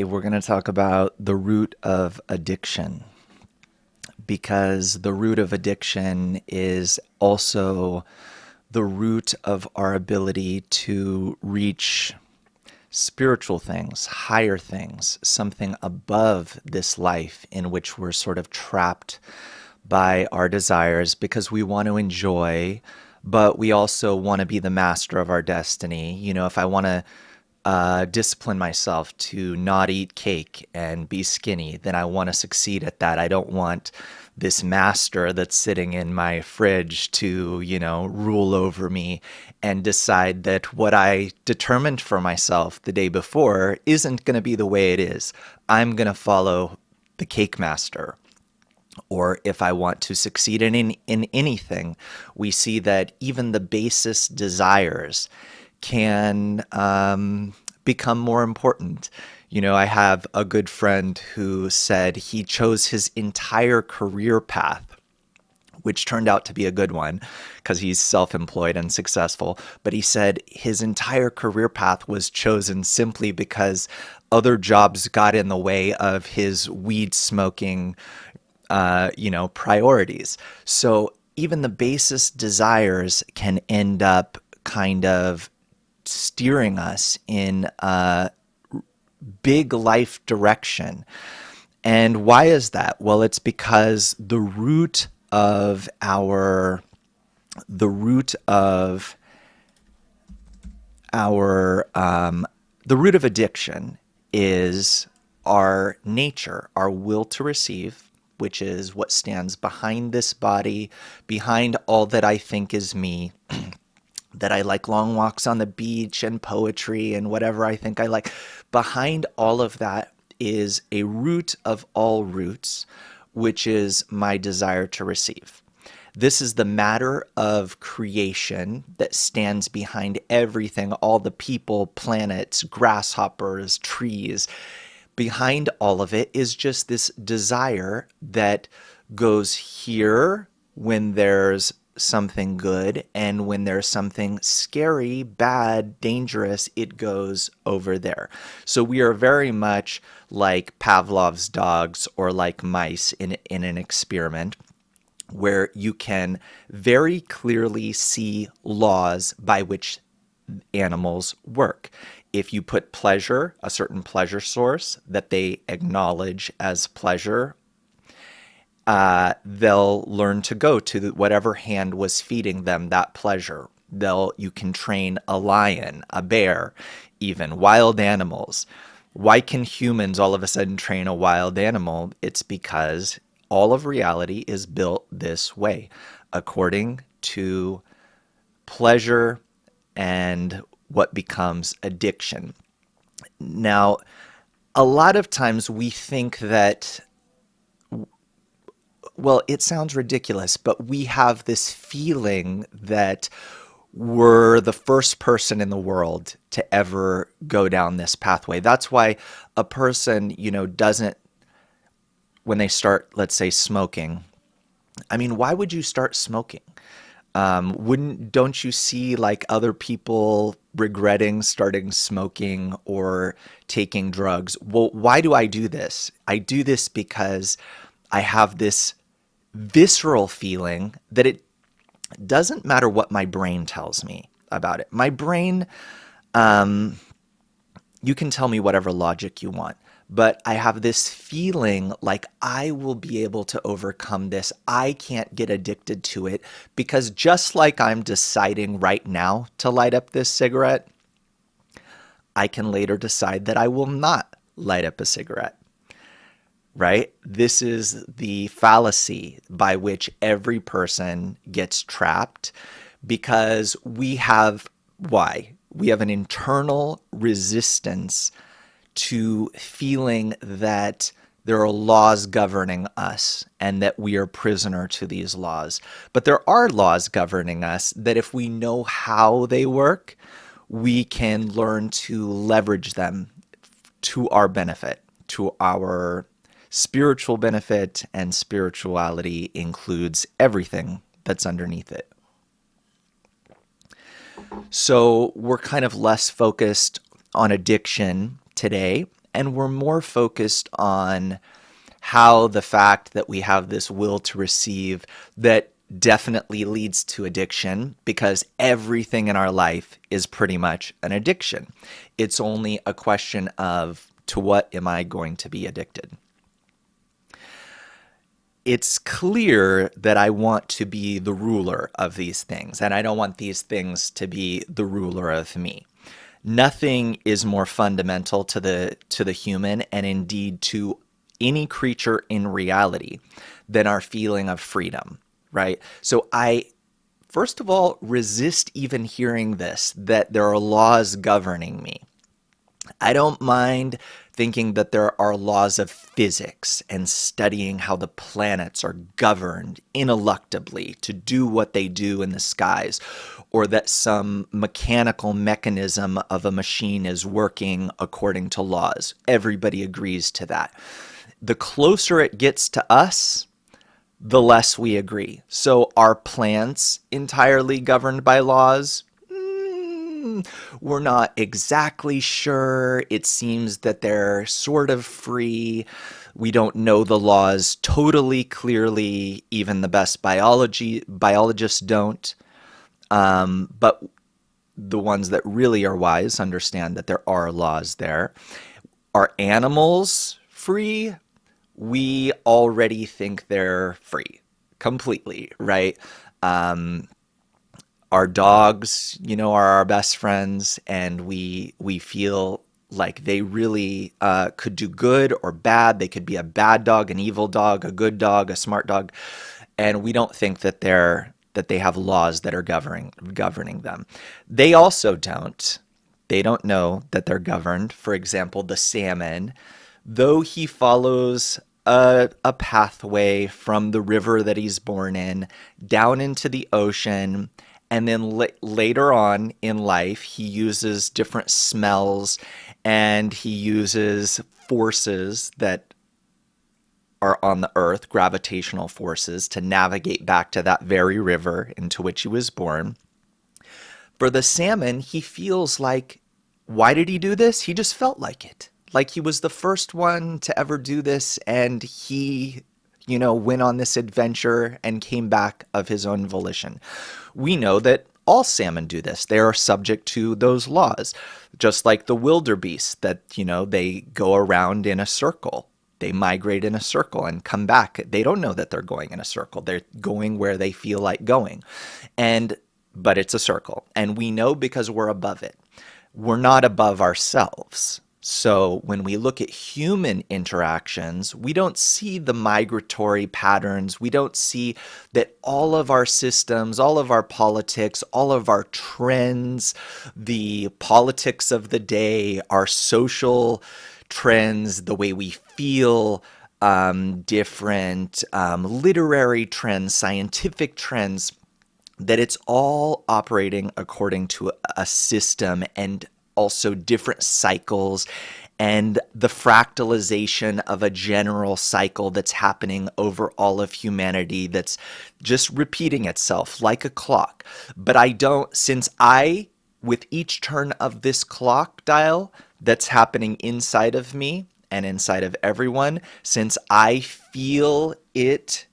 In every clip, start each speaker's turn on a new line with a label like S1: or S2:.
S1: We're going to talk about the root of addiction, because the root of addiction is also the root of our ability to reach spiritual things, higher things, something above this life in which we're sort of trapped by our desires because we want to enjoy, but we also want to be the master of our destiny. You know, if I want to discipline myself to not eat cake and be skinny, then I want to succeed at that. I don't want this master that's sitting in my fridge to, rule over me and decide that what I determined for myself the day before isn't going to be the way it is. I'm going to follow the cake master. Or if I want to succeed in anything, we see that even the basest desires can become more important. You know, I have a good friend who said he chose his entire career path, which turned out to be a good one because he's self-employed and successful. But he said his entire career path was chosen simply because other jobs got in the way of his weed smoking, priorities. So even the basest desires can end up kind of steering us in a big life direction. And why is that? Well, it's because the root of addiction is our nature, our will to receive, which is what stands behind this body, behind all that I think is me, that I like long walks on the beach and poetry and whatever I think I like. Behind all of that is a root of all roots, which is my desire to receive. This is the matter of creation that stands behind everything, all the people, planets, grasshoppers, trees. Behind all of it is just this desire that goes here when there's something good, and when there's something scary, bad, dangerous, it goes over there. So we are very much like Pavlov's dogs or like mice in an experiment where you can very clearly see laws by which animals work. If you put pleasure, a certain pleasure source that they acknowledge as pleasure, they'll learn to go to whatever hand was feeding them that pleasure. You can train a lion, a bear, even wild animals. Why can humans all of a sudden train a wild animal? It's because all of reality is built this way, according to pleasure and what becomes addiction. Now, a lot of times we think that, well, it sounds ridiculous, but we have this feeling that we're the first person in the world to ever go down this pathway. That's why a person, doesn't, when they start, let's say, smoking. I mean, why would you start smoking? Don't you see like other people regretting starting smoking or taking drugs? Well, why do I do this? I do this because I have this visceral feeling that it doesn't matter what my brain tells me about it. My brain, you can tell me whatever logic you want, but I have this feeling like I will be able to overcome this. I can't get addicted to it because just like I'm deciding right now to light up this cigarette, I can later decide that I will not light up a cigarette. Right? This is the fallacy by which every person gets trapped because we have an internal resistance to feeling that there are laws governing us and that we are prisoner to these laws. But there are laws governing us that if we know how they work, we can learn to leverage them to our benefit, to our spiritual benefit, and spirituality includes everything that's underneath it. So we're kind of less focused on addiction today and we're more focused on how the fact that we have this will to receive that definitely leads to addiction, because everything in our life is pretty much an addiction. It's only a question of, to what am I going to be addicted? It's clear that I want to be the ruler of these things, and I don't want these things to be the ruler of me. Nothing is more fundamental to the human, and indeed to any creature in reality, than our feeling of freedom, right? So I, first of all, resist even hearing this, that there are laws governing me. I don't mind thinking that there are laws of physics and studying how the planets are governed ineluctably to do what they do in the skies, or that some mechanical mechanism of a machine is working according to laws. Everybody agrees to that. The closer it gets to us, the less we agree. So are plants entirely governed by laws? We're not exactly sure. It seems that they're sort of free. We don't know the laws totally clearly. Even the best biologists don't. But the ones that really are wise understand that there are laws there. Are animals free? We already think they're free completely, right? Our dogs, are our best friends, and we feel like they really could do good or bad. They could be a bad dog, an evil dog, a good dog, a smart dog, and we don't think that they have laws that are governing them. They also don't. They don't know that they're governed. For example, the salmon, though he follows a pathway from the river that he's born in down into the ocean, and then later on in life, he uses different smells, and he uses forces that are on the earth, gravitational forces, to navigate back to that very river into which he was born. For the salmon, he feels like, why did he do this? He just felt like it. Like he was the first one to ever do this, and he went on this adventure and came back of his own volition. We know that all salmon do this. They are subject to those laws, just like the wildebeest, that, they go around in a circle. They migrate in a circle and come back. They don't know that they're going in a circle. They're going where they feel like going. But it's a circle. And we know because we're above it. We're not above ourselves. So when we look at human interactions, we don't see the migratory patterns. We don't see that all of our systems, all of our politics, all of our trends, the politics of the day, our social trends, the way we feel, different literary trends, scientific trends, that it's all operating according to a system, and also different cycles, and the fractalization of a general cycle that's happening over all of humanity, that's just repeating itself like a clock. But with each turn of this clock dial that's happening inside of me and inside of everyone, since I feel it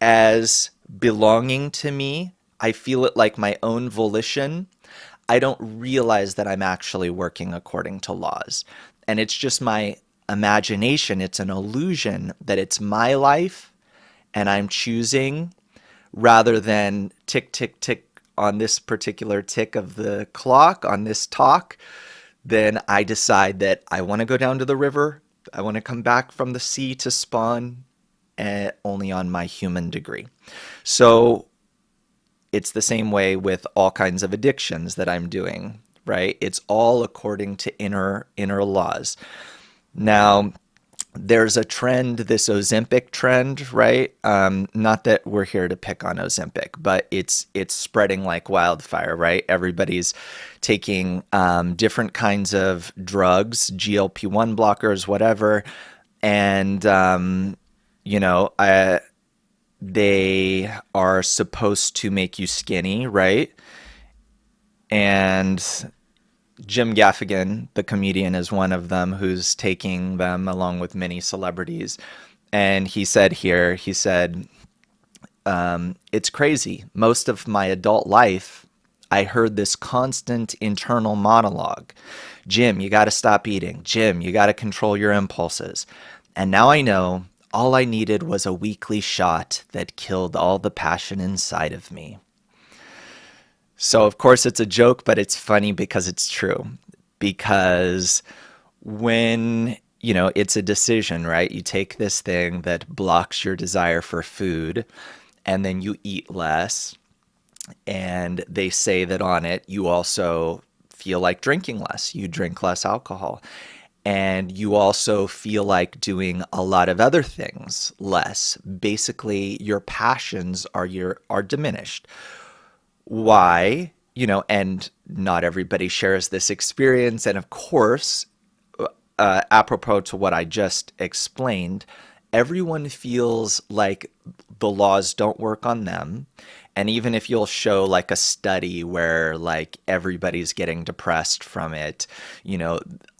S1: as belonging to me, I feel it like my own volition, I don't realize that I'm actually working according to laws. And it's just my imagination. It's an illusion that it's my life and I'm choosing, rather than tick, tick, tick on this particular tick of the clock, on this talk. Then I decide that I want to go down to the river. I want to come back from the sea to spawn, only on my human degree. So it's the same way with all kinds of addictions that I'm doing, right? It's all according to inner laws. Now, there's a trend, this Ozempic trend, right? Not that we're here to pick on Ozempic, but it's spreading like wildfire, right? Everybody's taking different kinds of drugs, GLP-1 blockers, whatever, and they are supposed to make you skinny, right? And Jim Gaffigan, the comedian, is one of them who's taking them along with many celebrities. And he said here, he said, it's crazy. Most of my adult life, I heard this constant internal monologue. Jim, you got to stop eating. Jim, you got to control your impulses. And now I know all I needed was a weekly shot that killed all the passion inside of me. So, of course, it's a joke, but it's funny because it's true. Because when, it's a decision, right? You take this thing that blocks your desire for food, and then you eat less. And they say that on it, you also feel like drinking less. You drink less alcohol. And you also feel like doing a lot of other things less. Basically, your passions are diminished. Why? And not everybody shares this experience. And of course, apropos to what I just explained, everyone feels like the laws don't work on them. And even if you'll show like a study where like everybody's getting depressed from it,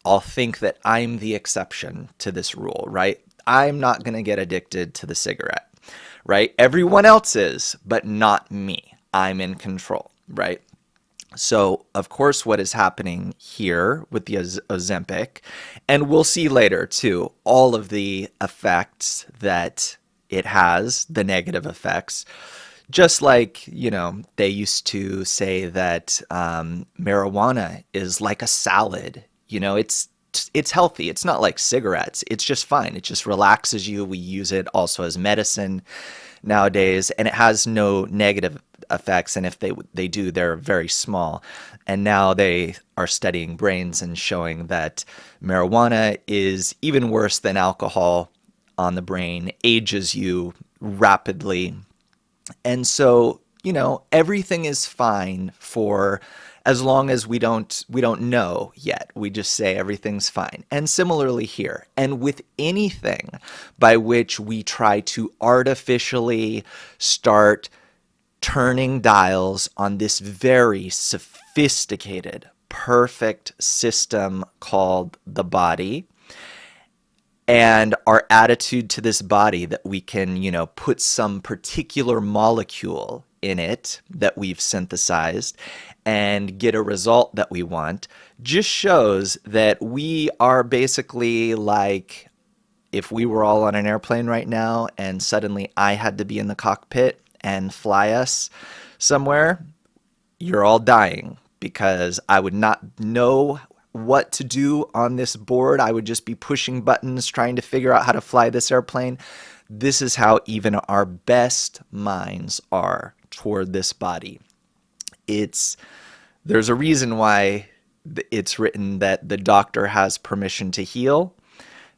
S1: I'll think that I'm the exception to this rule, right? I'm not going to get addicted to the cigarette, right? Everyone else is, but not me. I'm in control, right? So, of course, what is happening here with the Ozempic, and we'll see later too, all of the effects that it has, the negative effects. Just like, they used to say that marijuana is like a salad. It's healthy. It's not like cigarettes. It's just fine. It just relaxes you. We use it also as medicine nowadays, and it has no negative effects. And if they do, they're very small. And now they are studying brains and showing that marijuana is even worse than alcohol on the brain, ages you rapidly. And so, everything is fine for as long as we don't know yet. We just say everything's fine. And similarly here, and with anything by which we try to artificially start turning dials on this very sophisticated, perfect system called the body, and our attitude to this body that we can, put some particular molecule in it that we've synthesized and get a result that we want, just shows that we are basically like if we were all on an airplane right now and suddenly I had to be in the cockpit and fly us somewhere, you're all dying because I would not know what to do on this board. I would just be pushing buttons trying to figure out how to fly this airplane. This is how even our best minds are toward this body. There's a reason why it's written that the doctor has permission to heal,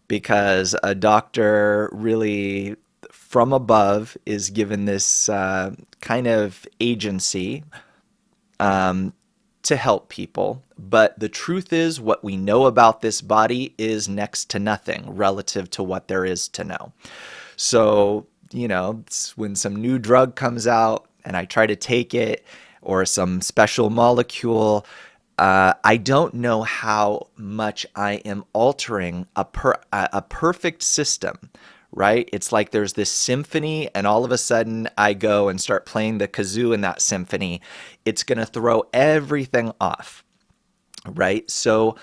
S1: because a doctor really from above is given this kind of agency to help people. But the truth is, what we know about this body is next to nothing relative to what there is to know. So, when some new drug comes out and I try to take it, or some special molecule, I don't know how much I am altering a perfect system, right? It's like there's this symphony, and all of a sudden I go and start playing the kazoo in that symphony. It's going to throw everything off, right? So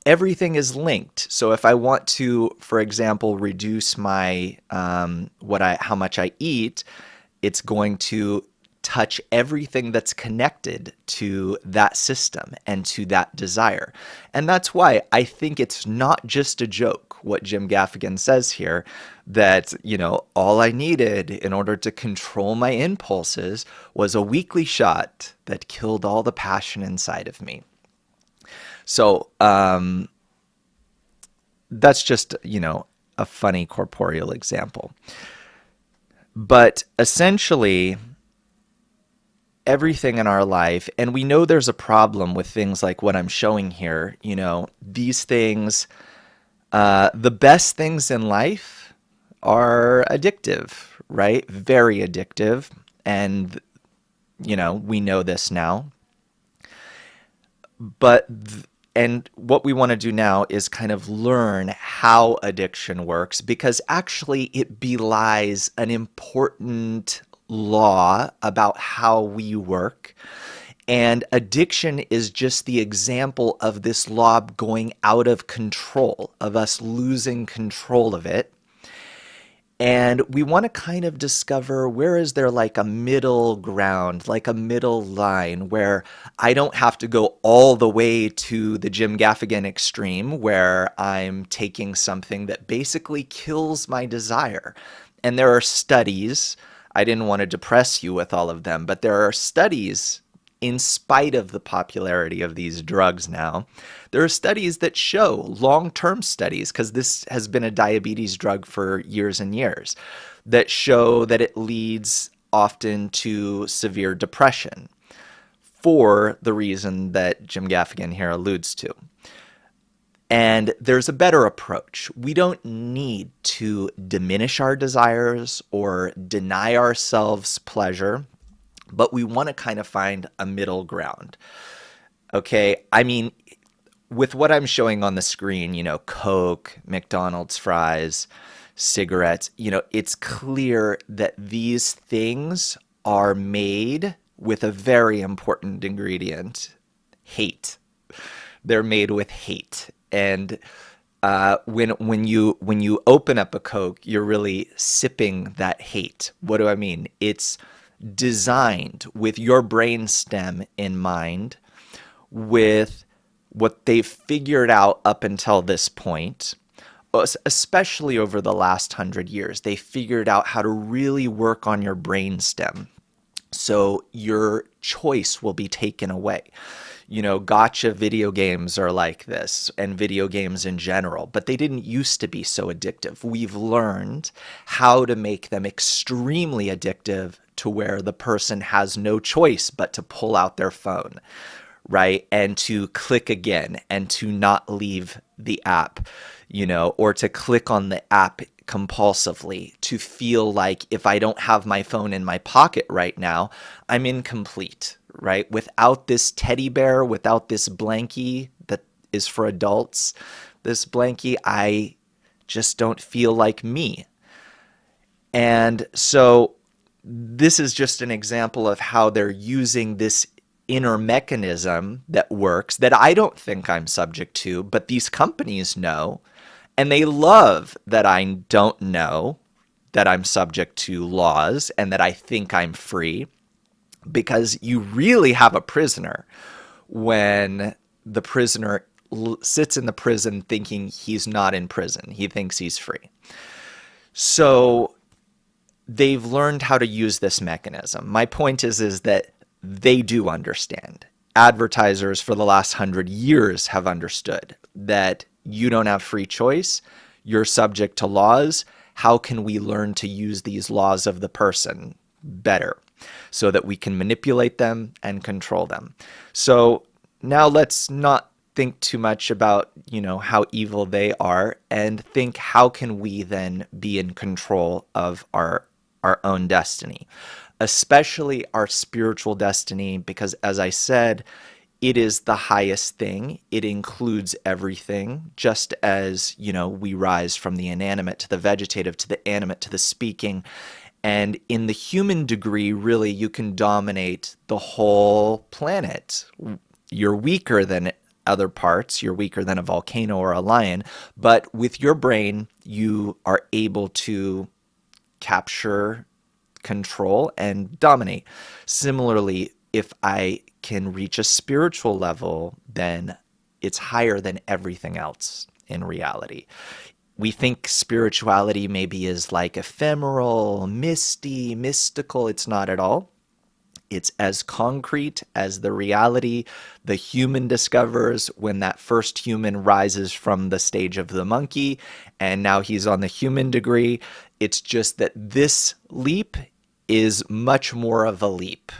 S1: everything is linked. So if I want to, for example, reduce my how much I eat, it's going to touch everything that's connected to that system and to that desire. And that's why I think it's not just a joke what Jim Gaffigan says here, that, all I needed in order to control my impulses was a weekly shot that killed all the passion inside of me. So that's just, a funny corporeal example. But essentially, everything in our life, and we know there's a problem with things like what I'm showing here, these things, the best things in life are addictive, right? Very addictive. And, we know this now. But And what we want to do now is kind of learn how addiction works, because actually it belies an important law about how we work. And addiction is just the example of this law going out of control, of us losing control of it. And we want to kind of discover, where is there like a middle ground, like a middle line where I don't have to go all the way to the 𝐲𝐿𝐵 extreme, where I'm taking something that basically kills my desire. And there are studies, I didn't want to depress you with all of them, but there are studies, in spite of the popularity of these drugs now, there are studies that show, long-term studies, because this has been a diabetes drug for years and years, that show that it leads often to severe depression, for the reason that 𝐲𝐿𝐵 here alludes to. And there's a better approach. We don't need to diminish our desires or deny ourselves pleasure, but we want to kind of find a middle ground. Okay, I mean, with what I'm showing on the screen, you know, Coke, McDonald's fries, cigarettes, you know, it's clear that these things are made with a very important ingredient: hate. They're made with hate. And when you open up a Coke, you're really sipping that hate. What do I mean? It's designed with your brainstem in mind, with what they've figured out up until this point, especially over the last 100 years. They figured out how to really work on your brainstem, so your choice will be taken away. You know, gotcha video games are like this, and video games in general, but they didn't used to be so addictive. We've learned how to make them extremely addictive, to where the person has no choice but to pull out their phone, right? And to click again, and to not leave the app, you know, or to click on the app compulsively, to feel like if I don't have my phone in my pocket right now, I'm incomplete, right? Without this teddy bear, without this blankie that is for adults, this blankie, I just don't feel like me. And so this is just an example of how they're using this inner mechanism that works, that I don't think I'm subject to, but these companies know, and they love that I don't know that I'm subject to laws and that I think I'm free, because you really have a prisoner when the prisoner sits in the prison thinking he's not in prison. He thinks he's free. So they've learned how to use this mechanism. My point is that they do understand. Advertisers for the last 100 years have understood that you don't have free choice. You're subject to laws. How can we learn to use these laws of the person better, so that we can manipulate them and control them? So now let's not think too much about, you know, how evil they are, and think, how can we then be in control of our own destiny, especially our spiritual destiny, because, as I said, it is the highest thing. It includes everything, just as, you know, we rise from the inanimate to the vegetative to the animate to the speaking. And in the human degree, really, you can dominate the whole planet. You're weaker than other parts. You're weaker than a volcano or a lion. But with your brain, you are able to capture, control, and dominate. Similarly, if I can reach a spiritual level, then it's higher than everything else in reality. We think spirituality maybe is like ephemeral, misty, mystical. It's not at all. It's as concrete as the reality the human discovers when that first human rises from the stage of the monkey, and now he's on the human degree. It's just that this leap is much more of a leap.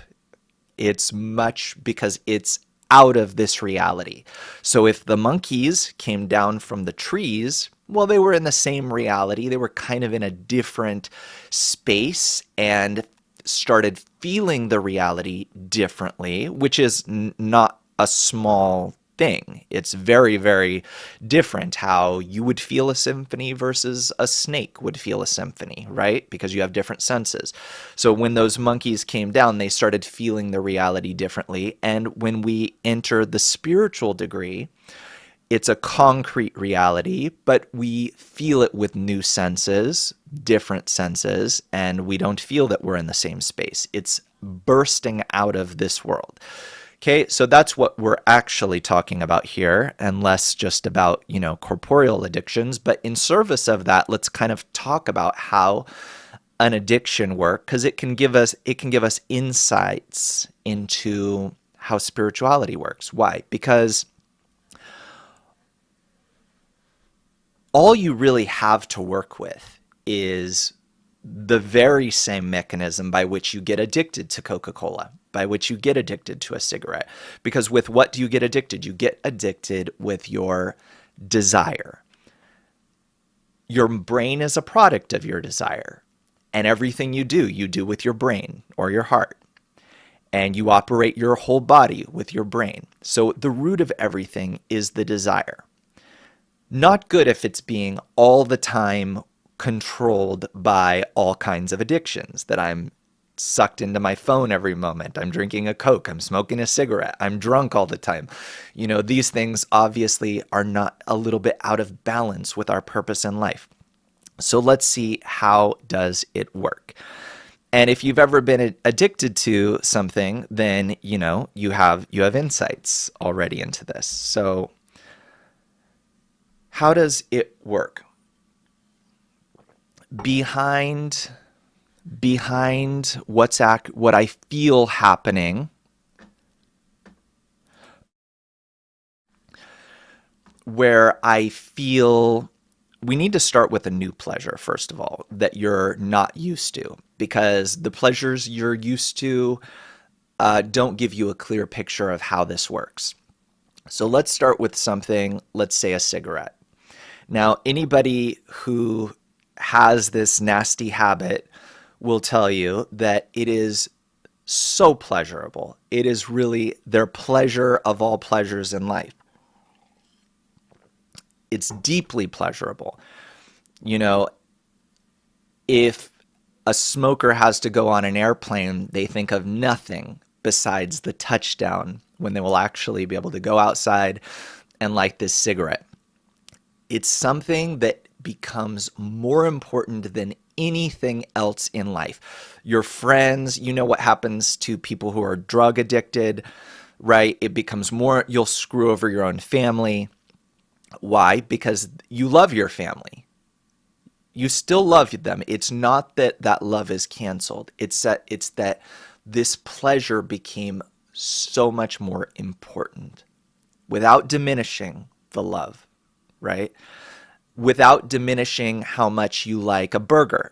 S1: It's much, because it's out of this reality. So if the monkeys came down from the trees, well, they were in the same reality. They were kind of in a different space and started feeling the reality differently, which is not a small thing. It's very, very different how you would feel a symphony versus a snake would feel a symphony, right? Because you have different senses. So when those monkeys came down, they started feeling the reality differently. And when we enter the spiritual degree, it's a concrete reality, but we feel it with new senses, different senses, and we don't feel that we're in the same space. It's bursting out of this world. Okay, so that's what we're actually talking about here, and less just about, corporeal addictions. But in service of that, let's kind of talk about how an addiction works, because it can give us insights into how spirituality works. Why? Because all you really have to work with is the very same mechanism by which you get addicted to Coca-Cola, by which you get addicted to a cigarette. Because with what do you get addicted? You get addicted with your desire. Your brain is a product of your desire. And everything you do with your brain or your heart. And you operate your whole body with your brain. So the root of everything is the desire. Not good if it's being all the time controlled by all kinds of addictions, that I'm sucked into my phone every moment, I'm drinking a Coke, I'm smoking a cigarette, I'm drunk all the time. These things obviously are not a little bit out of balance with our purpose in life. So let's see, how does it work? And if you've ever been addicted to something, then you have insights already into this. So how does it work? Behind what I feel happening, where I feel, we need to start with a new pleasure, first of all, that you're not used to, because the pleasures you're used to don't give you a clear picture of how this works. So let's start with something, let's say a cigarette. Now, anybody who has this nasty habit will tell you that it is so pleasurable. It is really their pleasure of all pleasures in life. It's deeply pleasurable. If a smoker has to go on an airplane, they think of nothing besides the touchdown when they will actually be able to go outside and light this cigarette. It's something that becomes more important than anything else in life. Your friends, what happens to people who are drug addicted, right? It becomes more, you'll screw over your own family. Why? Because you love your family. You still love them. It's not that that love is canceled. It's that this pleasure became so much more important without diminishing the love, right? Without diminishing how much you like a burger,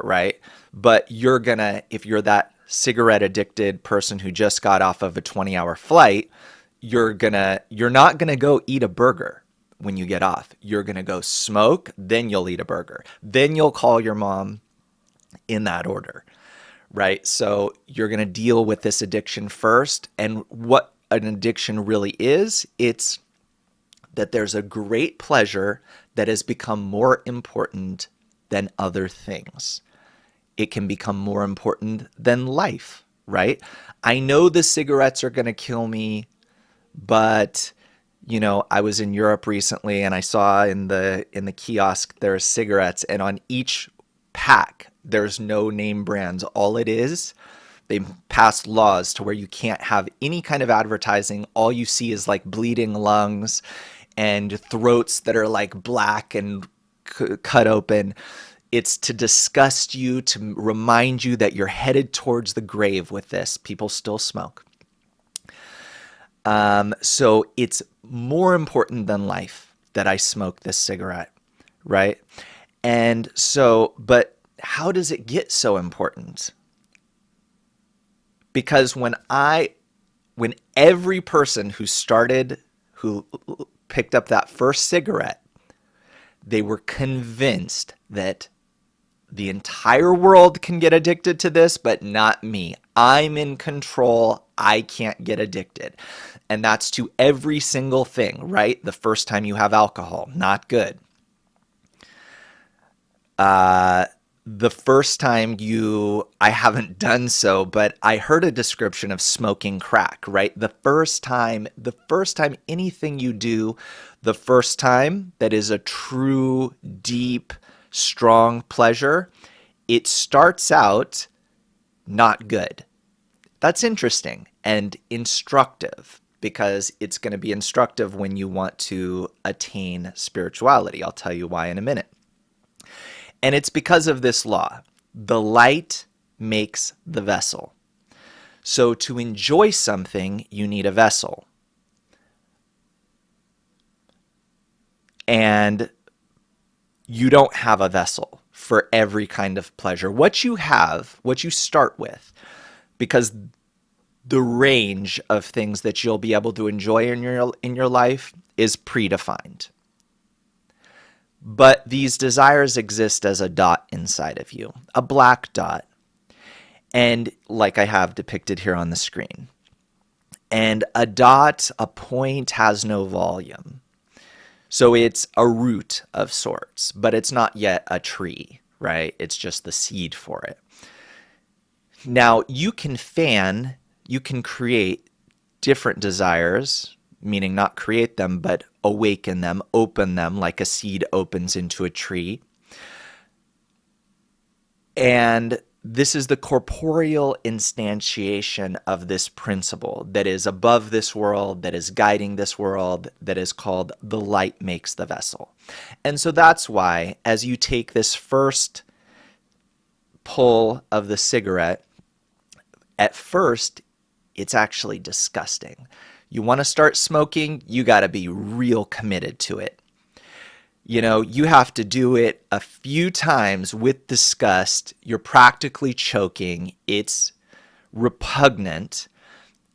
S1: right? But if you're that cigarette addicted person who just got off of a 20-hour flight, you're not gonna go eat a burger when you get off. You're gonna go smoke, then you'll eat a burger. Then you'll call your mom, in that order, right? So you're gonna deal with this addiction first. And what an addiction really is, it's that there's a great pleasure that has become more important than other things. It can become more important than life, right? I know the cigarettes are going to kill me, but I was in Europe recently and I saw in the kiosk there are cigarettes, and on each pack there's no name brands. All it is, they passed laws to where you can't have any kind of advertising. All you see is like bleeding lungs and throats that are like black and cut open. It's to disgust you, to remind you that you're headed towards the grave with this. People still smoke. So it's more important than life that I smoke this cigarette, right? And so, but how does it get so important? Because when every person who picked up that first cigarette, they were convinced that the entire world can get addicted to this, but not me. I'm in control. I can't get addicted. And that's to every single thing, right? The first time you have alcohol, not good. The first time I haven't done so, but I heard a description of smoking crack, right? The first time anything you do, the first time that is a true, deep, strong pleasure, it starts out not good. That's interesting and instructive, because it's going to be instructive when you want to attain spirituality. I'll tell you why in a minute. And it's because of this law. The light makes the vessel. So to enjoy something, you need a vessel. And you don't have a vessel for every kind of pleasure. What you have, what you start with, because the range of things that you'll be able to enjoy in your life is predefined. But these desires exist as a dot inside of you, a black dot. And like I have depicted here on the screen. And a dot, a point, has no volume. So it's a root of sorts, but it's not yet a tree, right? It's just the seed for it. Now, you can create different desires, meaning not create them, but awaken them, open them like a seed opens into a tree. And this is the corporeal instantiation of this principle that is above this world, that is guiding this world, that is called the light makes the vessel. And so that's why, as you take this first pull of the cigarette, at first, it's actually disgusting. You want to start smoking, you got to be real committed to it. You know, you have to do it a few times with disgust. You're practically choking. It's repugnant.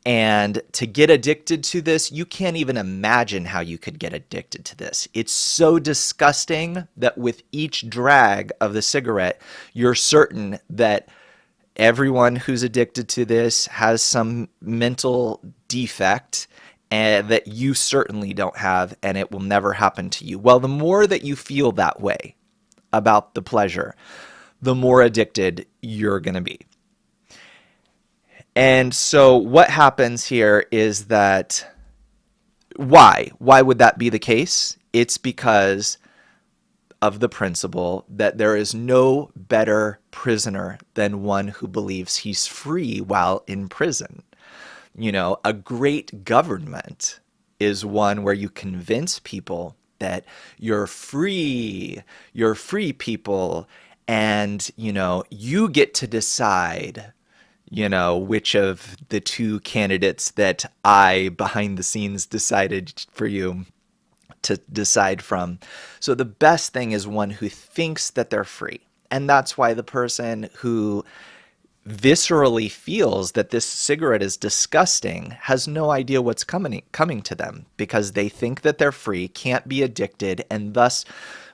S1: And to get addicted to this, you can't even imagine how you could get addicted to this. It's so disgusting that with each drag of the cigarette, you're certain that everyone who's addicted to this has some mental defect and that you certainly don't have, and it will never happen to you. Well, the more that you feel that way about the pleasure, the more addicted you're going to be. And so what happens here is that why would that be the case? It's because of the principle that there is no better prisoner than one who believes he's free while in prison. You know, a great government is one where you convince people that you're free people, and, you know, you get to decide, you know, which of the two candidates that I, behind the scenes, decided for you to decide from. So the best thing is one who thinks that they're free. And that's why the person who viscerally feels that this cigarette is disgusting has no idea what's coming to them, because they think that they're free, can't be addicted, and thus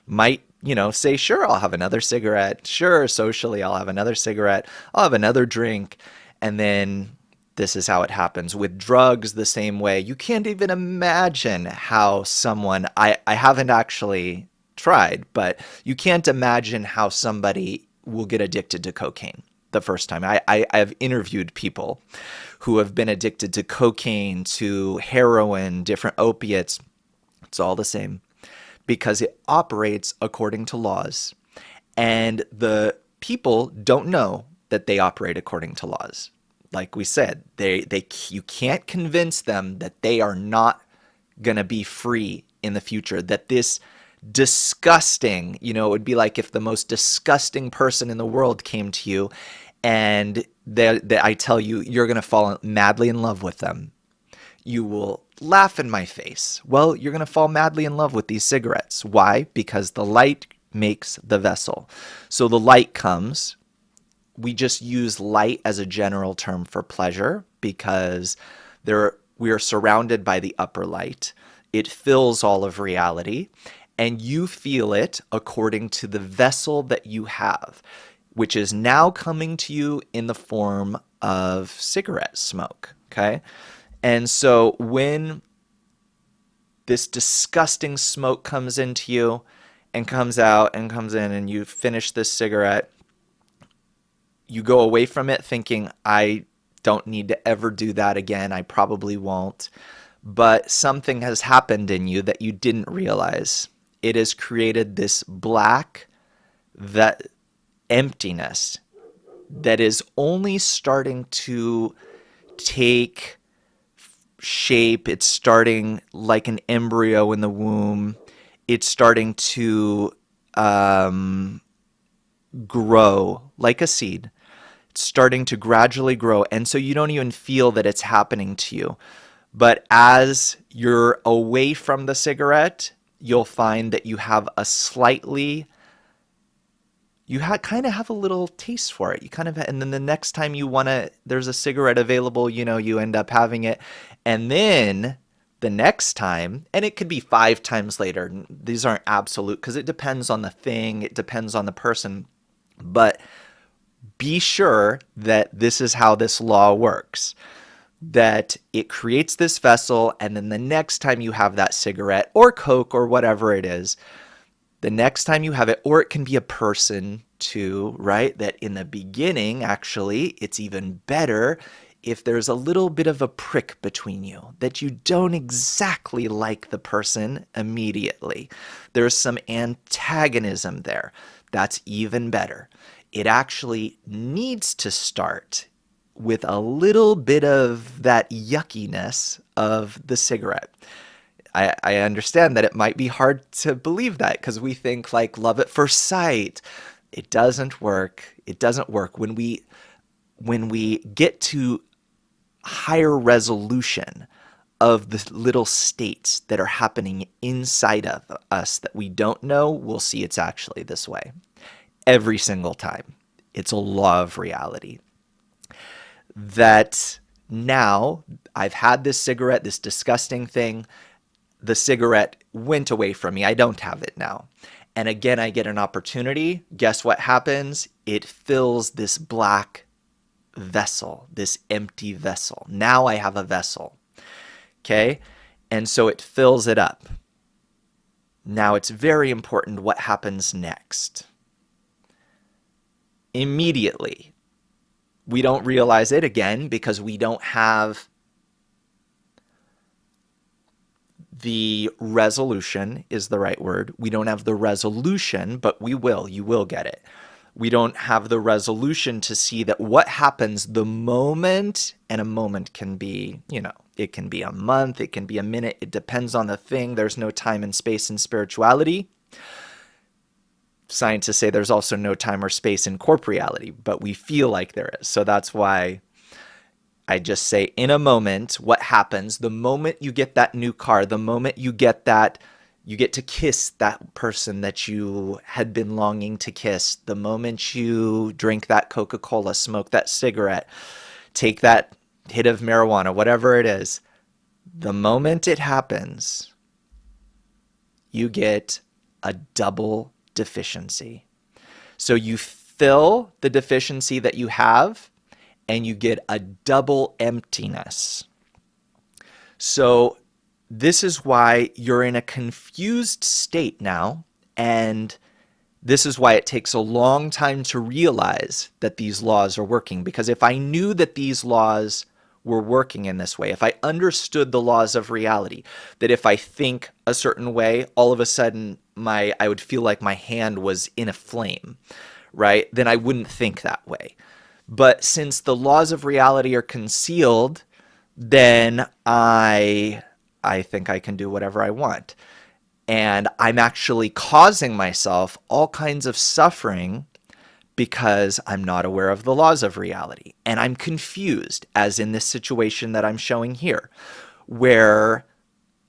S1: might, you know, say, sure, I'll have another cigarette. Sure, socially, I'll have another cigarette. I'll have another drink. And then this is how it happens. With drugs, the same way. You can't even imagine how someone, I haven't actually tried, but you can't imagine how somebody will get addicted to cocaine the first time. I've interviewed people who have been addicted to cocaine, to heroin, different opiates. It's all the same, because it operates according to laws. And the people don't know that they operate according to laws. Like we said, you can't convince them that they are not going to be free in the future, that this disgusting, you know, it would be like if the most disgusting person in the world came to you and I tell you, you're going to fall madly in love with them. You will laugh in my face. Well, you're going to fall madly in love with these cigarettes. Why? Because the light makes the vessel. So the light comes. We just use light as a general term for pleasure because we are surrounded by the upper light. It fills all of reality. and you feel it according to the vessel that you have, which is now coming to you in the form of cigarette smoke, okay? And so when this disgusting smoke comes into you and comes out and comes in and you finish this cigarette, you go away from it thinking, I don't need to ever do that again. I probably won't. But something has happened in you that you didn't realize. It has created this black, that emptiness that is only starting to take shape. It's starting like an embryo in the womb. It's starting to grow like a seed. It's starting to gradually grow. And so you don't even feel that it's happening to you. But as you're away from the cigarette, you'll find that you have a slightly, kind of have a little taste for it. You kind of, and then the next time you want to, there's a cigarette available, you end up having it. And then the next time, and it could be 5 times later. These aren't absolute because it depends on the thing. It depends on the person. But be sure that this is how this law works. That it creates this vessel, and then the next time you have that cigarette or Coke or whatever it is, the next time you have it, or it can be a person too, right? That in the beginning, actually, it's even better if there's a little bit of a prick between you, that you don't exactly like the person immediately. There's some antagonism there. That's even better. It actually needs to start with a little bit of that yuckiness of the cigarette. I understand that it might be hard to believe that because we think like love at first sight. It doesn't work. It doesn't work. When we get to higher resolution of the little states that are happening inside of us that we don't know, we'll see it's actually this way. Every single time. It's a law of reality. That now I've had this cigarette, this disgusting thing. The cigarette went away from me. I don't have it now. And again, I get an opportunity. Guess what happens? It fills this black vessel, this empty vessel. Now I have a vessel. Okay? And so it fills it up. Now it's very important what happens next. Immediately, we don't realize it again because we don't have the resolution is the right word. We don't have the resolution, but we will. You will get it. We don't have the resolution to see that what happens the moment, and a moment can be, it can be a month, it can be a minute. It depends on the thing. There's no time and space in spirituality. Scientists say there's also no time or space in corporeality, but we feel like there is. So that's why I just say in a moment, what happens the moment you get that new car, the moment you get to kiss that person that you had been longing to kiss, the moment you drink that Coca-Cola, smoke that cigarette, take that hit of marijuana, whatever it is, the moment it happens, you get a double deficiency. So you fill the deficiency that you have and you get a double emptiness. So this is why you're in a confused state now, and this is why it takes a long time to realize that these laws are working. Because if I knew that these laws were working in this way, if I understood the laws of reality, that if I think a certain way, all of a sudden I would feel like my hand was in a flame, right? Then I wouldn't think that way. But since the laws of reality are concealed, then I think I can do whatever I want. And I'm actually causing myself all kinds of suffering because I'm not aware of the laws of reality. And I'm confused, as in this situation that I'm showing here, where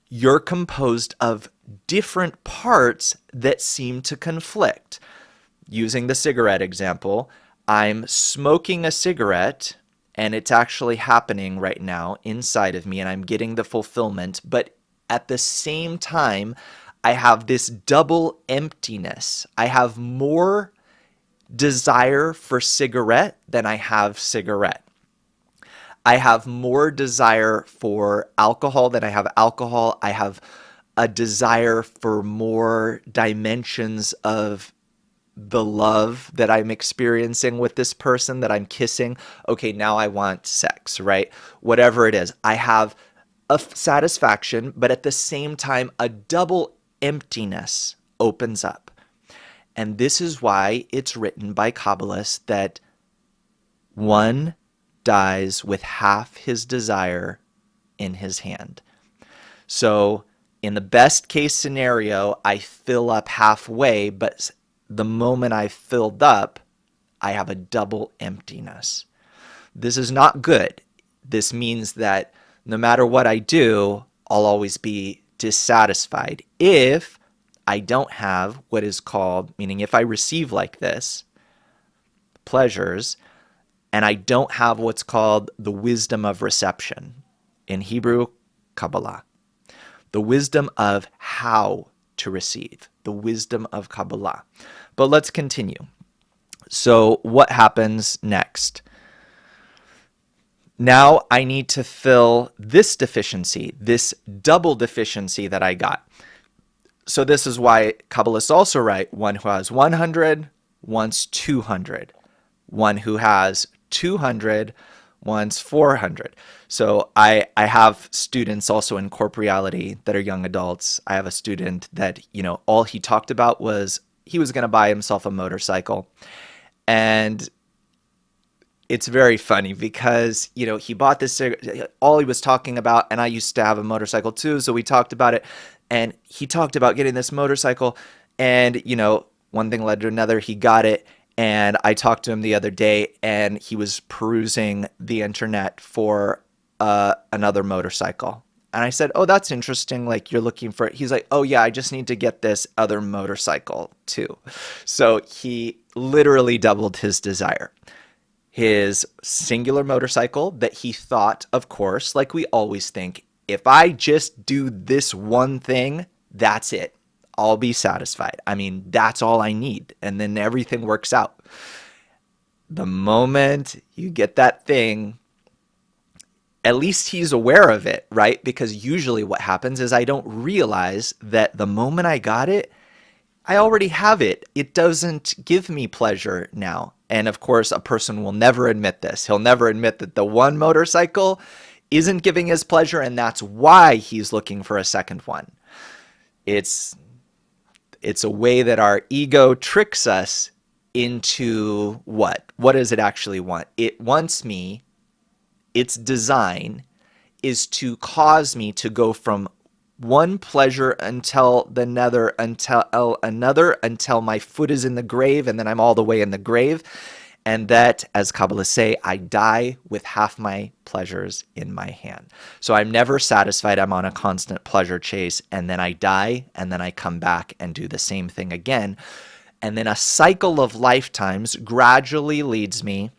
S1: you're composed of different parts that seem to conflict. Using the cigarette example, I'm smoking a cigarette and it's actually happening right now inside of me and I'm getting the fulfillment, but at the same time, I have this double emptiness. I have more desire for cigarette than I have cigarette. I have more desire for alcohol than I have alcohol. I have a desire for more dimensions of the love that I'm experiencing with this person that I'm kissing. Okay, now I want sex, right? Whatever it is, I have a satisfaction, but at the same time, a double emptiness opens up. And this is why it's written by Kabbalists that one dies with half his desire in his hand. So in the best case scenario, I fill up halfway, but the moment I filled up, I have a double emptiness. This is not good. This means that no matter what I do, I'll always be dissatisfied if I don't have what is called, meaning if I receive like this, pleasures, and I don't have what's called the wisdom of reception. In Hebrew, Kabbalah. The wisdom of how to receive. The wisdom of Kabbalah. But let's continue. So what happens next? Now I need to fill this deficiency, this double deficiency that I got. So this is why Kabbalists also write, one who has 100 wants 200. One who has 200 wants 400. So I have students also in corporeality that are young adults. I have a student that, all he talked about was he was going to buy himself a motorcycle. And it's very funny because, he bought this, all he was talking about, and I used to have a motorcycle too, so we talked about it, and he talked about getting this motorcycle, and, one thing led to another, he got it, and I talked to him the other day, and he was perusing the internet for another motorcycle. And I said, oh, that's interesting, like, you're looking for it. He's like, oh, yeah, I just need to get this other motorcycle, too. So he literally doubled his desire. His singular motorcycle that he thought, of course, like we always think, if I just do this one thing, that's it. I'll be satisfied. I mean, that's all I need. And then everything works out. The moment you get that thing, at least he's aware of it, right? Because usually what happens is I don't realize that the moment I got it, I already have it. It doesn't give me pleasure now. And of course, a person will never admit this. He'll never admit that the one motorcycle isn't giving his pleasure, and that's why he's looking for a second one. It's a way that our ego tricks us into what? What does it actually want? It wants me, its design is to cause me to go from one pleasure until another, until my foot is in the grave, and then I'm all the way in the grave. And that, as Kabbalists say, I die with half my pleasures in my hand. So I'm never satisfied. I'm on a constant pleasure chase, and then I die, and then I come back and do the same thing again. And then a cycle of lifetimes gradually leads me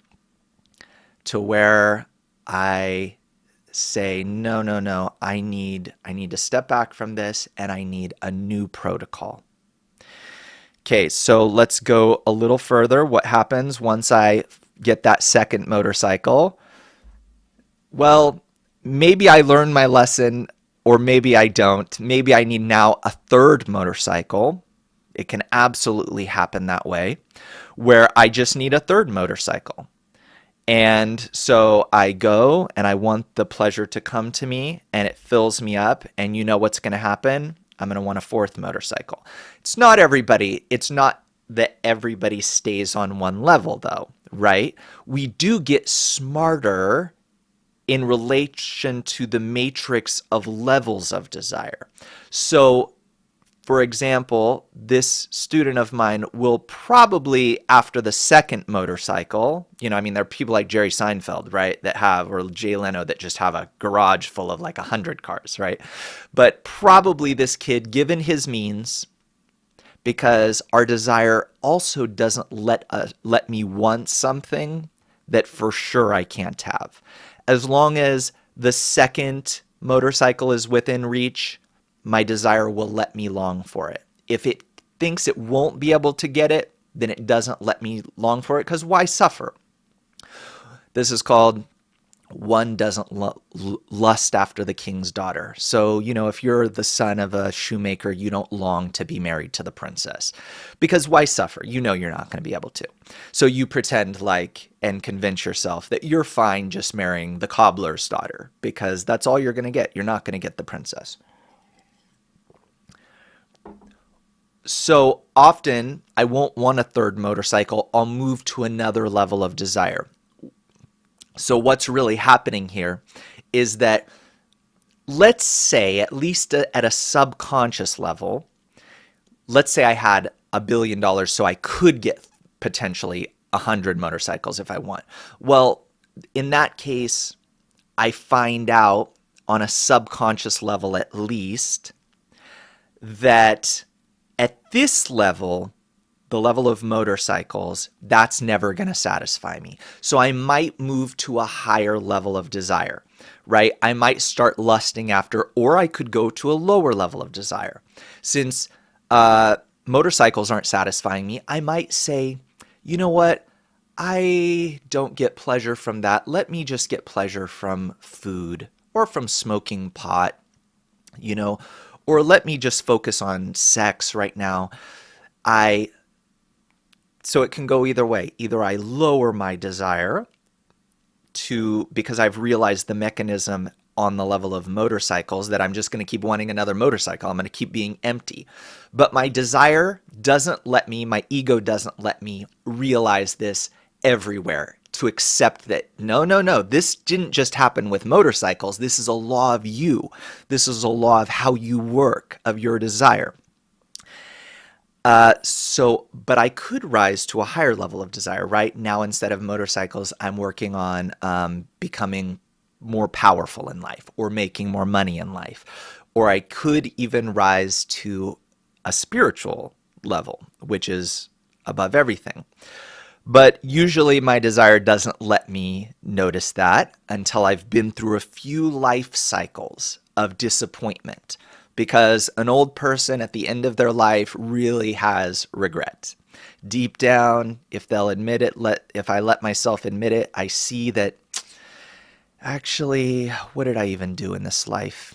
S1: to where I say, no, I need to step back from this, and I need a new protocol. Okay, so let's go a little further. What happens once I get that second motorcycle? Well, maybe I learned my lesson, or maybe I don't. Maybe I need now a third motorcycle. It can absolutely happen that way, where I just need a third motorcycle. And so I go and I want the pleasure to come to me, and it fills me up, and you know what's going to happen? I'm going to want a fourth motorcycle. It's not everybody. It's not that everybody stays on one level, though, right? We do get smarter in relation to the matrix of levels of desire. So, for example, this student of mine will probably, after the second motorcycle, there are people like Jerry Seinfeld, right, that have, or Jay Leno, that just have a garage full of like 100 cars, right? But probably this kid, given his means, because our desire also doesn't let me want something that for sure I can't have. As long as the second motorcycle is within reach, my desire will let me long for it. If it thinks it won't be able to get it, then it doesn't let me long for it, because why suffer? This is called one doesn't lust after the king's daughter. So, if you're the son of a shoemaker, you don't long to be married to the princess, because why suffer? You're not going to be able to. So you pretend and convince yourself that you're fine just marrying the cobbler's daughter, because that's all you're going to get. You're not going to get the princess. So often I won't want a third motorcycle. I'll move to another level of desire. So what's really happening here is that, let's say, at least at a subconscious level, let's say I had $1 billion so I could get potentially 100 motorcycles if I want. Well, in that case, I find out on a subconscious level at least that at this level, the level of motorcycles, that's never going to satisfy me. So I might move to a higher level of desire, right? I might start lusting after, or I could go to a lower level of desire. Since motorcycles aren't satisfying me, I might say, you know what? I don't get pleasure from that. Let me just get pleasure from food or from smoking pot, or let me just focus on sex right now. So it can go either way. Either I lower my desire because I've realized the mechanism on the level of motorcycles that I'm just going to keep wanting another motorcycle. I'm going to keep being empty. But my desire doesn't let me, my ego doesn't let me realize this everywhere, to accept that, no, this didn't just happen with motorcycles. This is a law of you. This is a law of how you work, of your desire. But I could rise to a higher level of desire, right? Now, instead of motorcycles, I'm working on becoming more powerful in life, or making more money in life. Or I could even rise to a spiritual level, which is above everything. But usually my desire doesn't let me notice that until I've been through a few life cycles of disappointment. Because an old person at the end of their life really has regret. Deep down, if they'll admit it, if I let myself admit it, I see that, actually, what did I even do in this life?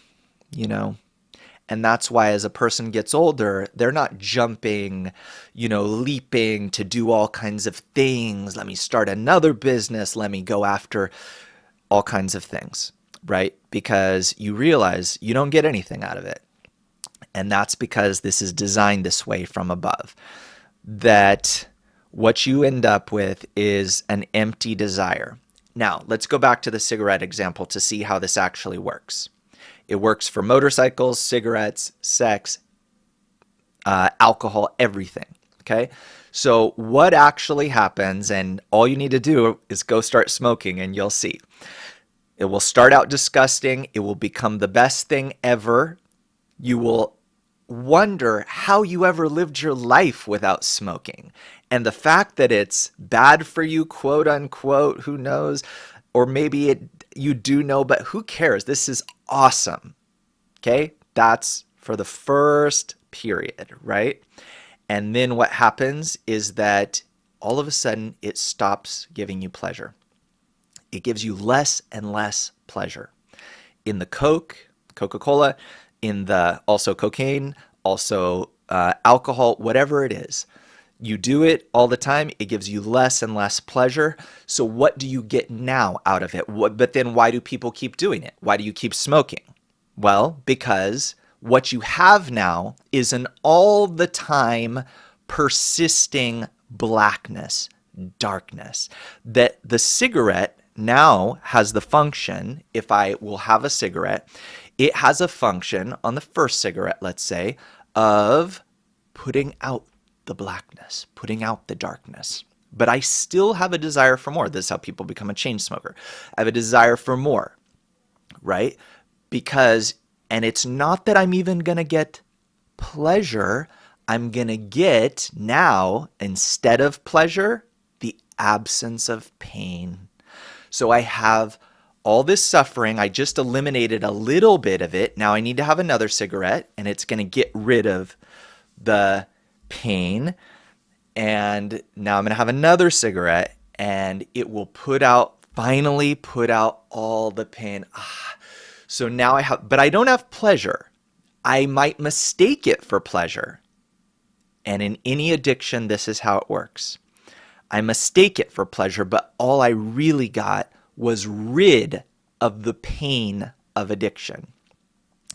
S1: And that's why as a person gets older, they're not jumping, leaping to do all kinds of things. Let me start another business. Let me go after all kinds of things, right? Because you realize you don't get anything out of it. And that's because this is designed this way from above. That what you end up with is an empty desire. Now, let's go back to the cigarette example to see how this actually works. It works for motorcycles, cigarettes, sex, alcohol, everything, okay? So what actually happens, and all you need to do is go start smoking and you'll see. It will start out disgusting. It will become the best thing ever. You will wonder how you ever lived your life without smoking. And the fact that it's bad for you, quote unquote, who knows? Or maybe you do know, but who cares? This is awesome. Okay? That's for the first period, right? And then what happens is that all of a sudden it stops giving you pleasure. It gives you less and less pleasure. In the Coca-Cola, in the also cocaine, also alcohol, whatever it is. You do it all the time. It gives you less and less pleasure. So what do you get now out of it? But then why do people keep doing it? Why do you keep smoking? Well, because what you have now is an all the time persisting blackness, darkness, that the cigarette now has the function, if I will have a cigarette, it has a function on the first cigarette, let's say, of putting out the blackness, putting out the darkness. But I still have a desire for more. This is how people become a chain smoker. I have a desire for more, right? And it's not that I'm even going to get pleasure. I'm going to get now, instead of pleasure, the absence of pain. So I have all this suffering, I just eliminated a little bit of it. Now I need to have another cigarette, and it's going to get rid of the pain. And now I'm going to have another cigarette, and it will finally put out all the pain. So now but I don't have pleasure. I might mistake it for pleasure. And in any addiction, this is how it works. I mistake it for pleasure, but all I really got was rid of the pain of addiction.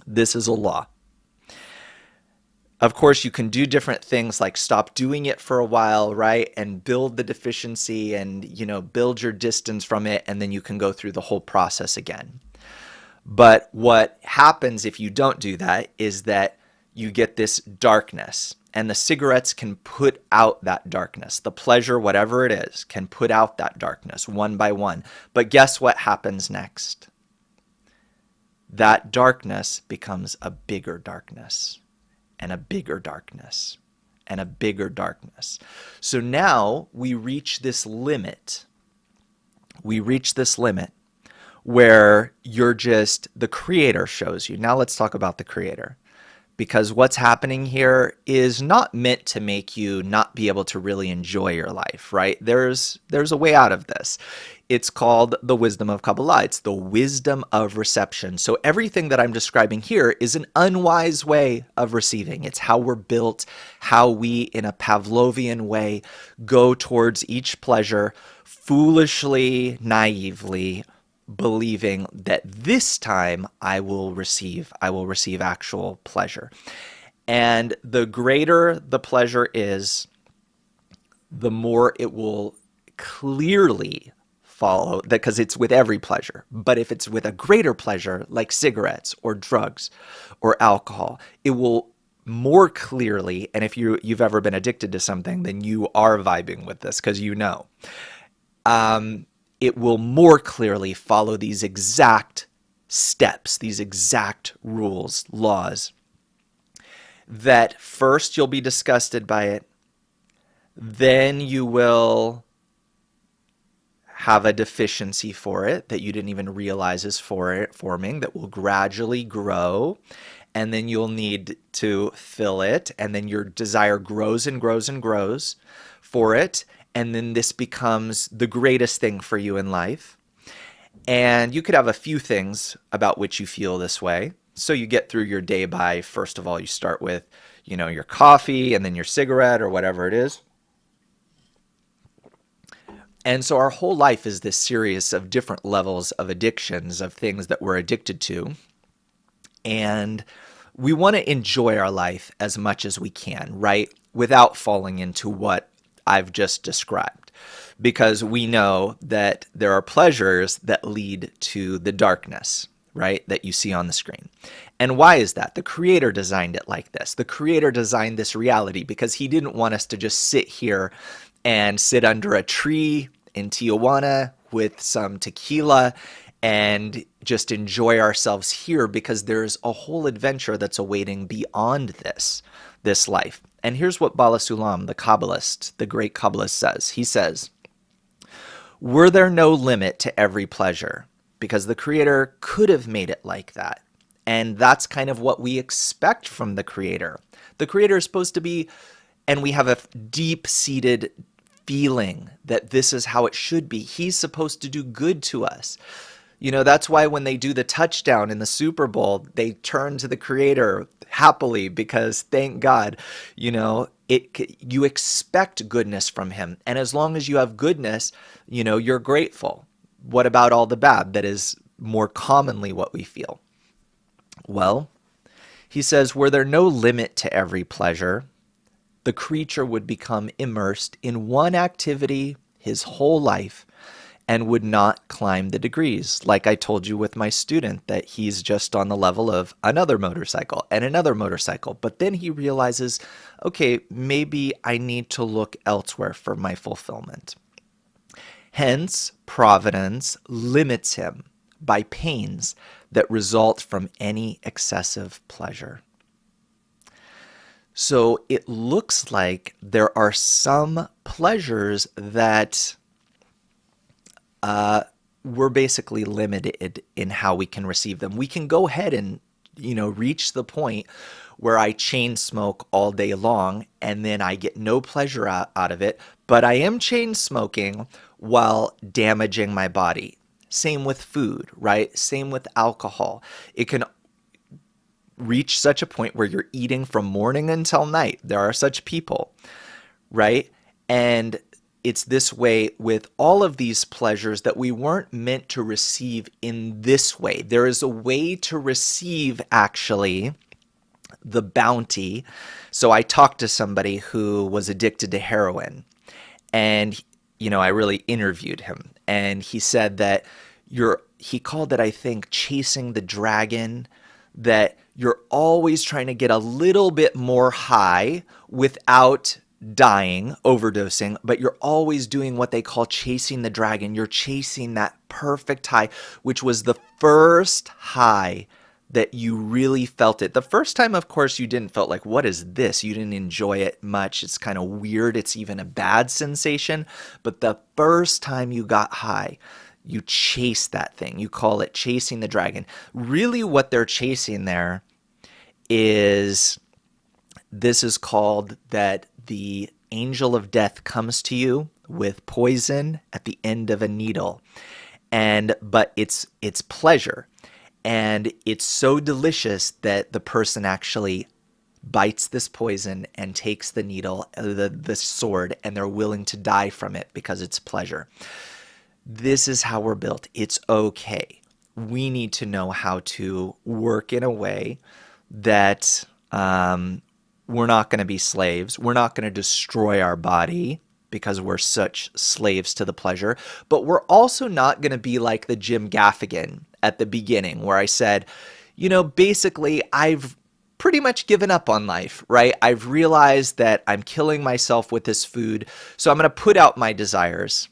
S1: This is a law. Of course, you can do different things like stop doing it for a while, right? And build the deficiency and, build your distance from it. And then you can go through the whole process again. But what happens if you don't do that is that you get this darkness, and the cigarettes can put out that darkness. The pleasure, whatever it is, can put out that darkness one by one. But guess what happens next? That darkness becomes a bigger darkness, and a bigger darkness, and a bigger darkness. So now we reach this limit. We reach this limit where the creator shows you. Now let's talk about the creator. Because what's happening here is not meant to make you not be able to really enjoy your life, right? There's a way out of this. It's called the wisdom of Kabbalah. It's the wisdom of reception. So everything that I'm describing here is an unwise way of receiving. It's how we're built, how we, in a Pavlovian way, go towards each pleasure foolishly, naively, believing that this time I will receive actual pleasure. And the greater the pleasure is, the more it will clearly follow, because it's with every pleasure. But if it's with a greater pleasure, like cigarettes or drugs or alcohol, it will more clearly, and if you've ever been addicted to something, then you are vibing with this because it will more clearly follow these exact steps, these exact rules, laws, that first you'll be disgusted by it, then you will have a deficiency for it that you didn't even realize is forming, that will gradually grow, and then you'll need to fill it, and then your desire grows and grows and grows for it, and then this becomes the greatest thing for you in life. And you could have a few things about which you feel this way. So you get through your day by, first of all, you start with, your coffee and then your cigarette or whatever it is. And so our whole life is this series of different levels of addictions, of things that we're addicted to. And we want to enjoy our life as much as we can, right? Without falling into what I've just described, because we know that there are pleasures that lead to the darkness, right, that you see on the screen. And why is that? The creator designed it like this. The creator designed this reality because he didn't want us to just sit here and sit under a tree in Tijuana with some tequila and just enjoy ourselves here, because there's a whole adventure that's awaiting beyond this life. And here's what Bala Sulam, the Kabbalist, the great Kabbalist, says. He says, were there no limit to every pleasure? Because the creator could have made it like that. And that's kind of what we expect from the creator. The creator is supposed to be, and we have a deep-seated feeling that this is how it should be. He's supposed to do good to us. That's why when they do the touchdown in the Super Bowl, they turn to the creator happily, because thank God, you expect goodness from him. And as long as you have goodness, you're grateful. What about all the bad? That is more commonly what we feel. Well, he says, were there no limit to every pleasure, the creature would become immersed in one activity his whole life and would not climb the degrees. Like I told you with my student, that he's just on the level of another motorcycle and another motorcycle. But then he realizes, okay, maybe I need to look elsewhere for my fulfillment. Hence, providence limits him by pains that result from any excessive pleasure. So it looks like there are some pleasures that we're basically limited in how we can receive them. We can go ahead and, reach the point where I chain smoke all day long and then I get no pleasure out of it, but I am chain smoking while damaging my body. Same with food, right? Same with alcohol. It can reach such a point where you're eating from morning until night. There are such people, right? And it's this way with all of these pleasures that we weren't meant to receive in this way. There is a way to receive, actually, the bounty. So I talked to somebody who was addicted to heroin, and, I really interviewed him, and he said that he called it, I think, chasing the dragon, that you're always trying to get a little bit more high without dying, overdosing, but you're always doing what they call chasing the dragon. You're chasing that perfect high, which was the first high that you really felt it. The first time, of course, you didn't felt like, what is this? You didn't enjoy it much. It's kind of weird. It's even a bad sensation. But the first time you got high, you chase that thing. You call it chasing the dragon. Really what they're chasing there is, this is called that the angel of death comes to you with poison at the end of a needle. But it's pleasure. And it's so delicious that the person actually bites this poison and takes the needle, the sword, and they're willing to die from it because it's pleasure. This is how we're built. It's okay. We need to know how to work in a way that we're not going to be slaves. We're not going to destroy our body because we're such slaves to the pleasure. But we're also not going to be like the 𝐲𝐿𝐴 at the beginning, where I said, basically, I've pretty much given up on life, right? I've realized that I'm killing myself with this food, so I'm going to put out my desires.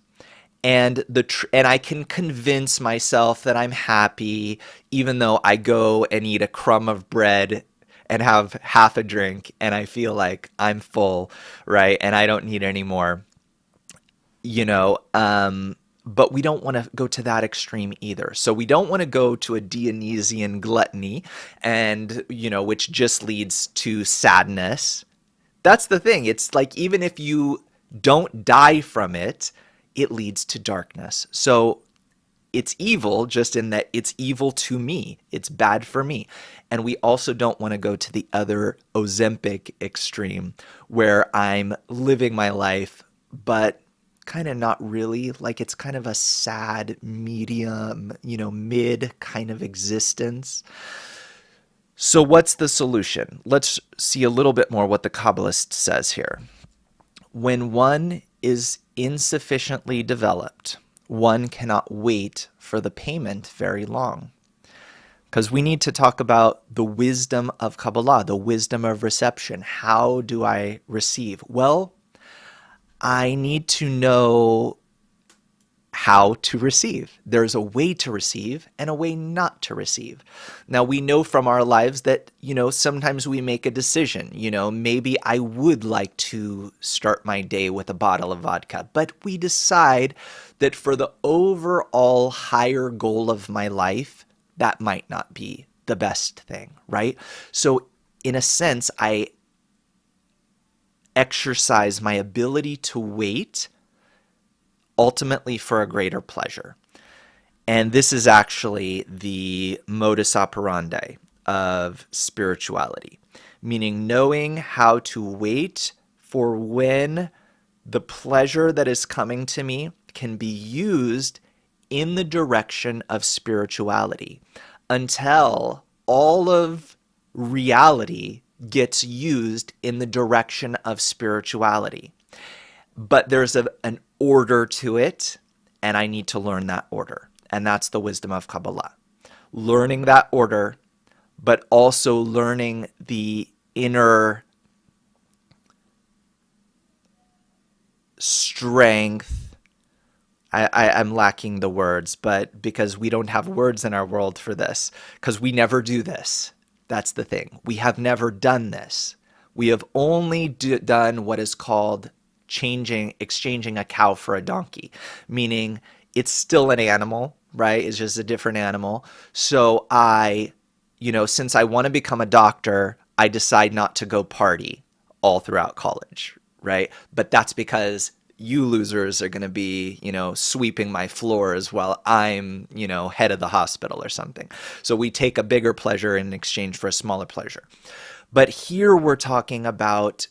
S1: And I can convince myself that I'm happy, even though I go and eat a crumb of bread and have half a drink, and I feel like I'm full, right? And I don't need any more, but we don't want to go to that extreme either. So we don't want to go to a Dionysian gluttony, and, which just leads to sadness. That's the thing. It's like, even if you don't die from it, it leads to darkness. So it's evil, just in that it's evil to me. It's bad for me. And we also don't want to go to the other Ozempic extreme, where I'm living my life, but kind of not really. Like, it's kind of a sad, medium, mid kind of existence. So what's the solution? Let's see a little bit more what the Kabbalist says here. When one is insufficiently developed, one cannot wait for the payment very long. Because we need to talk about the wisdom of Kabbalah, the wisdom of reception. How do I receive? Well, I need to know how to receive. There's a way to receive and a way not to receive. Now, we know from our lives that, sometimes we make a decision. Maybe I would like to start my day with a bottle of vodka, but we decide that for the overall higher goal of my life, that might not be the best thing, right? So in a sense, I exercise my ability to wait ultimately for a greater pleasure. And this is actually the modus operandi of spirituality, meaning knowing how to wait for when the pleasure that is coming to me can be used in the direction of spirituality, until all of reality gets used in the direction of spirituality. But there's an order to it, and I need to learn that order. And that's the wisdom of Kabbalah. Learning that order, but also learning the inner strength. I'm lacking the words, but because we don't have words in our world for this, because we never do this. That's the thing. We have never done this. We have only done what is called exchanging a cow for a donkey, meaning it's still an animal, right? It's just a different animal. So since I want to become a doctor, I decide not to go party all throughout college, right? But that's because you losers are going to be, sweeping my floors while I'm, head of the hospital or something. So we take a bigger pleasure in exchange for a smaller pleasure. But here we're talking about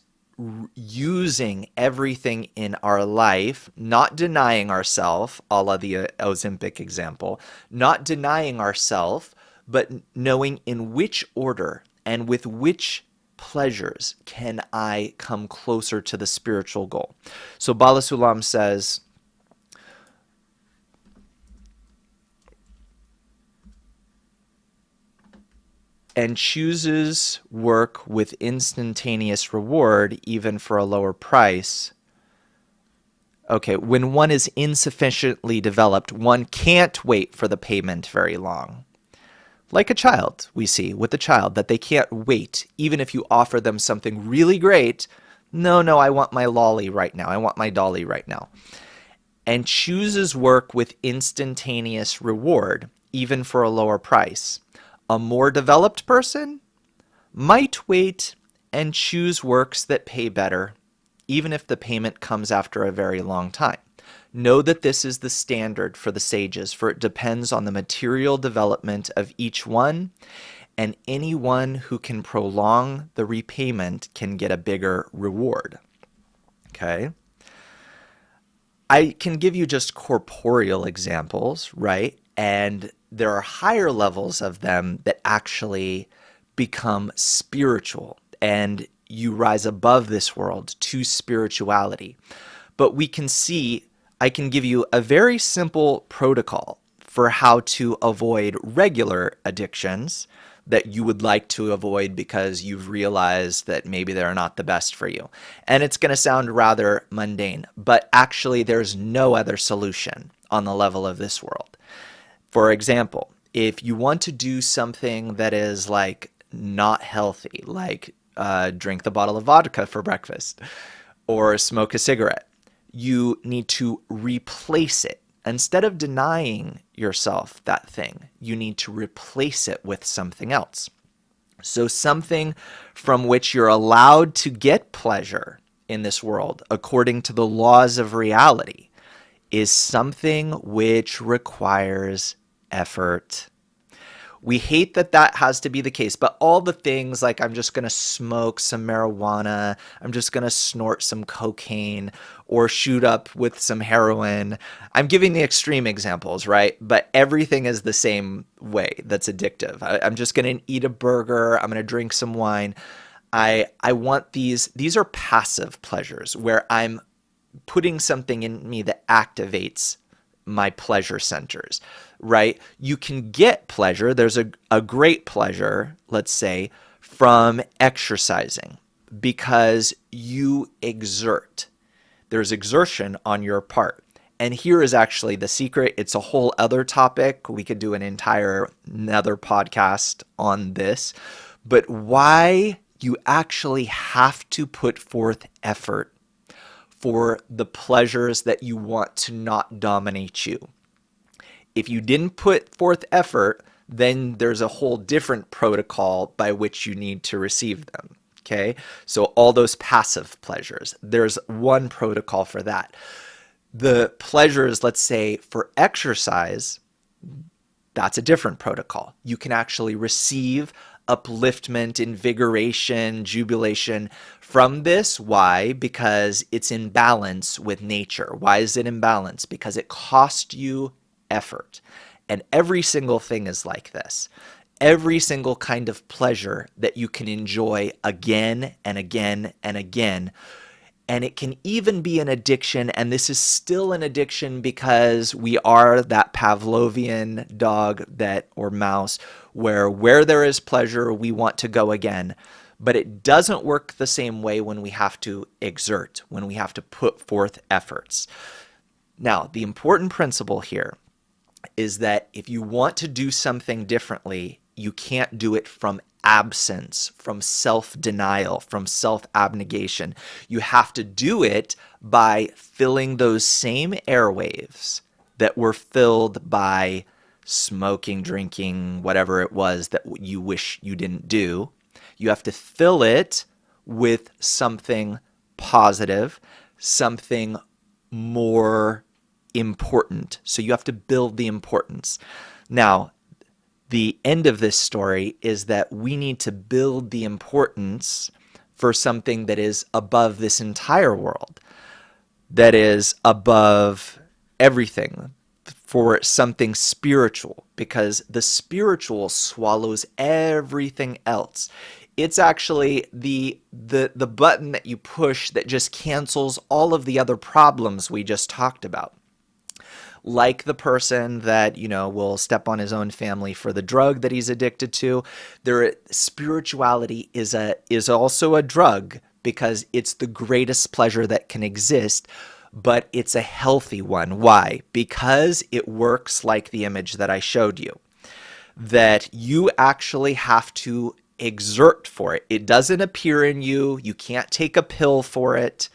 S1: using everything in our life, not denying ourselves, a la the Ozempic example, not denying ourselves, but knowing in which order and with which pleasures can I come closer to the spiritual goal. So Bala Sulam says, and chooses work with instantaneous reward even for a lower price. Okay, when one is insufficiently developed, one can't wait for the payment very long. Like a child, we see with a child that they can't wait, even if you offer them something really great. No, I want my lolly right now. I want my dolly right now. And chooses work with instantaneous reward, even for a lower price. A more developed person might wait and choose works that pay better, even if the payment comes after a very long time. Know that this is the standard for the sages, for it depends on the material development of each one, and anyone who can prolong the repayment can get a bigger reward. Okay? I can give you just corporeal examples, right? And there are higher levels of them that actually become spiritual, and you rise above this world to spirituality. But we can see, I can give you a very simple protocol for how to avoid regular addictions that you would like to avoid because you've realized that maybe they're not the best for you. And it's going to sound rather mundane, but actually there's no other solution on the level of this world. For example, if you want to do something that is like not healthy, like drink the bottle of vodka for breakfast or smoke a cigarette, you need to replace it. Instead of denying yourself that thing, you need to replace it with something else. So something from which you're allowed to get pleasure in this world, according to the laws of reality, is something which requires effort. We hate that that has to be the case, but all the things like I'm just going to smoke some marijuana, I'm just going to snort some cocaine or shoot up with some heroin. I'm giving the extreme examples, right? But everything is the same way that's addictive. I'm just going to eat a burger, I'm going to drink some wine. I want these are passive pleasures where I'm putting something in me that activates my pleasure centers, right? You can get pleasure. There's a great pleasure, let's say, from exercising because you exert. There's exertion on your part. And here is actually the secret. It's a whole other topic. We could do another podcast on this. But why you actually have to put forth effort for the pleasures that you want to not dominate you. If you didn't put forth effort, then there's a whole different protocol by which you need to receive them. Okay? So all those passive pleasures, there's one protocol for that. The pleasures, let's say, for exercise, that's a different protocol. You can actually receive upliftment, invigoration, jubilation from this. Why? Because it's in balance with nature. Why is it in balance? Because it cost you effort. And every single thing is like this. Every single kind of pleasure that you can enjoy again and again and again. And it can even be an addiction, and this is still an addiction because we are that Pavlovian dog or mouse where there is pleasure, we want to go again. But it doesn't work the same way when we have to exert, when we have to put forth efforts. Now, the important principle here is that if you want to do something differently, you can't do it from absence, from self-denial, from self-abnegation. You have to do it by filling those same airwaves that were filled by smoking, drinking, whatever it was that you wish you didn't do. You have to fill it with something positive, something more important. So you have to build the importance. Now, the end of this story is that we need to build the importance for something that is above this entire world, that is above everything, for something spiritual, because the spiritual swallows everything else. It's actually the button that you push that just cancels all of the other problems we just talked about. Like the person that, will step on his own family for the drug that he's addicted to. Spirituality is also a drug, because it's the greatest pleasure that can exist, but it's a healthy one. Why? Because it works like the image that I showed you, that you actually have to exert for it. It doesn't appear in you. You can't take a pill for it.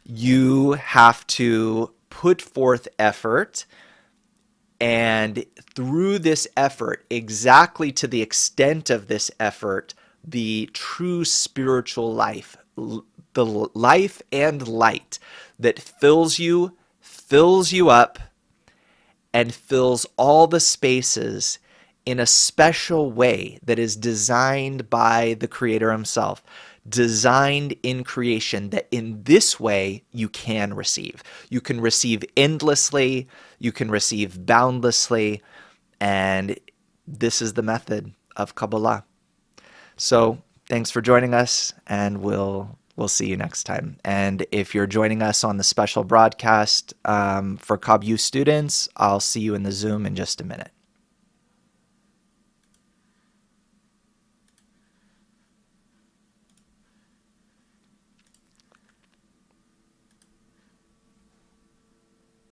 S1: You have to put forth effort, and through this effort, exactly to the extent of this effort, the true spiritual life, the life and light that fills you up and fills all the spaces in a special way that is designed by the Creator himself, designed in creation, that in this way you can receive. You can receive endlessly, you can receive boundlessly, and this is the method of Kabbalah. So thanks for joining us, and we'll see you next time. And if you're joining us on the special broadcast for KabBU students, I'll see you in the Zoom in just a minute.